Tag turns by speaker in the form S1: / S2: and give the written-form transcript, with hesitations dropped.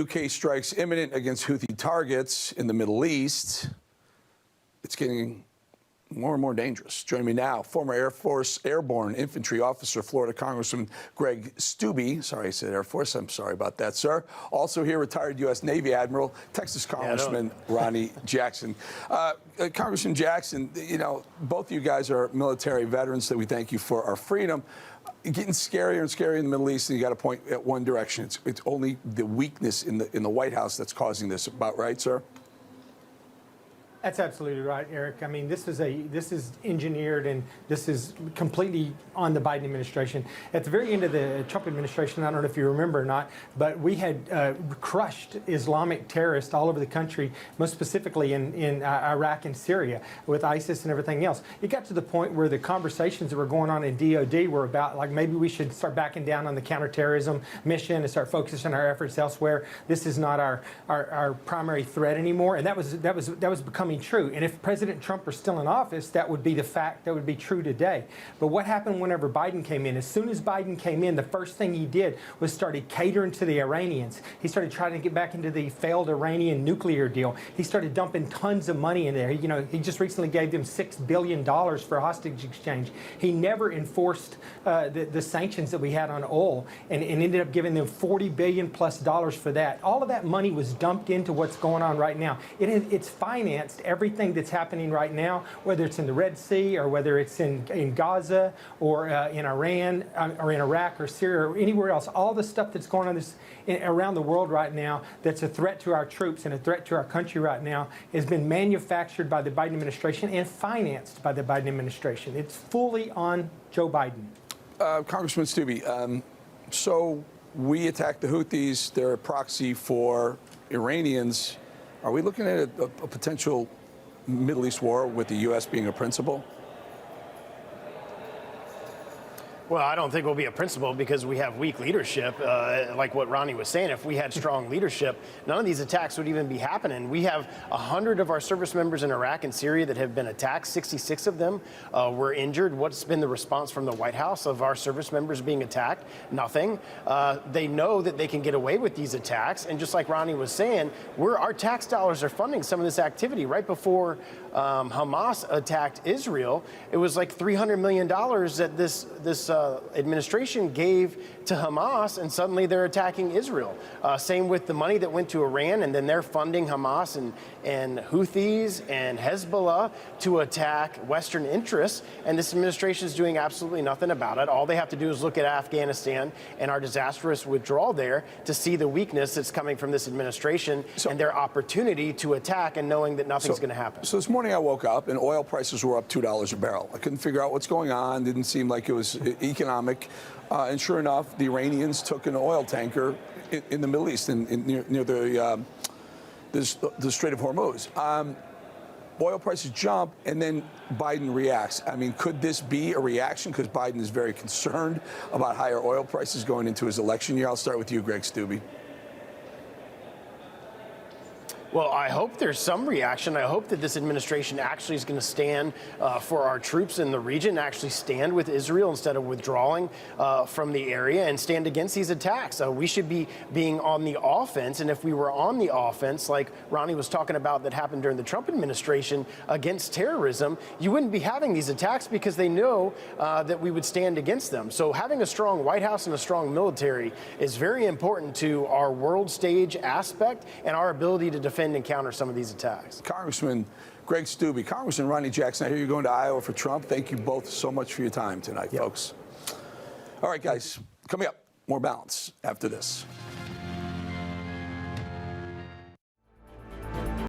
S1: UK strikes imminent against Houthi targets in the Middle East. It's getting more and more dangerous. Joining me now, former Air Force Airborne Infantry Officer, Florida Congressman Greg Steube. Sorry, I said Air Force. I'm sorry about that, sir. Also here, retired U.S. Navy Admiral, Texas Congressman Ronnie Jackson. Congressman Jackson, you know, both of you guys are military veterans that we thank you for our freedom. Getting scarier and scarier in the Middle East, and you got to point at one direction. It's only the weakness in the White House that's causing this. About right, sir?
S2: That's absolutely right, Eric. I mean, this is engineered, and this is completely on the Biden administration. At the very end of the Trump administration, I don't know if you remember or not, but we had crushed Islamic terrorists all over the country, most specifically in Iraq and Syria with ISIS and everything else. It got to the point where the conversations that were going on in DOD were about, like, maybe we should start backing down on the counterterrorism mission and start focusing our efforts elsewhere. This is not our primary threat anymore, and that was becoming true. And if President Trump were still in office, that would be the fact that would be true today. But what happened whenever Biden came in? As soon as Biden came in, the first thing he did was started catering to the Iranians. He started trying to get back into the failed Iranian nuclear deal. He started dumping tons of money in there. You know, he just recently gave them $6 billion for hostage exchange. He never enforced the sanctions that we had on oil, and ended up giving them $40 billion plus for that. All of that money was dumped into what's going on right now. It's financed everything that's happening right now, whether it's in the Red Sea or whether it's in Gaza or in Iran or in Iraq or Syria or anywhere else. All the stuff that's going on around the world right now that's a threat to our troops and a threat to our country right now has been manufactured by the Biden administration and financed by the Biden administration. It's fully on Joe Biden.
S1: Congressman Steube, so we attacked the Houthis. They're a proxy for Iranians. Are we looking at a potential Middle East war with the U.S. being a principal?
S3: Well, I don't think we'll be a principal because we have weak leadership. Like what Ronnie was saying, if we had strong leadership, none of these attacks would even be happening. We have 100 of our service members in Iraq and Syria that have been attacked. 66 of them were injured. What's been the response from the White House of our service members being attacked? Nothing. They know that they can get away with these attacks. And just like Ronnie was saying, our tax dollars are funding some of this activity. Right before Hamas attacked Israel, it was like $300 million that this administration gave to Hamas, and suddenly they're attacking Israel. Same with the money that went to Iran, and then they're funding Hamas and Houthis and Hezbollah to attack Western interests, and this administration is doing absolutely nothing about it. All they have to do is look at Afghanistan and our disastrous withdrawal there to see the weakness that's coming from this administration and their opportunity to attack, and knowing that nothing's going to happen.
S1: So this morning I woke up and oil prices were up $2 a barrel. I couldn't figure out what's going on. Didn't seem like it was economic. And sure enough, the Iranians took an oil tanker in the Middle East, near the Strait of Hormuz. Oil prices jump, and then Biden reacts. I mean, could this be a reaction? Because Biden is very concerned about higher oil prices going into his election year. I'll start with you, Greg Steube.
S3: Well, I hope there's some reaction. I hope that this administration actually is going to stand for our troops in the region, actually stand with Israel instead of withdrawing from the area, and stand against these attacks. We should be being on the offense, and if we were on the offense, like Ronnie was talking about that happened during the Trump administration against terrorism, you wouldn't be having these attacks because they know that we would stand against them. So having a strong White House and a strong military is very important to our world stage aspect and our ability to defend and counter some of these attacks.
S1: Congressman Greg Steube, Congressman Ronnie Jackson, I hear you're going to Iowa for Trump. Thank you both so much for your time tonight, folks. All right, guys, coming up, more balance after this.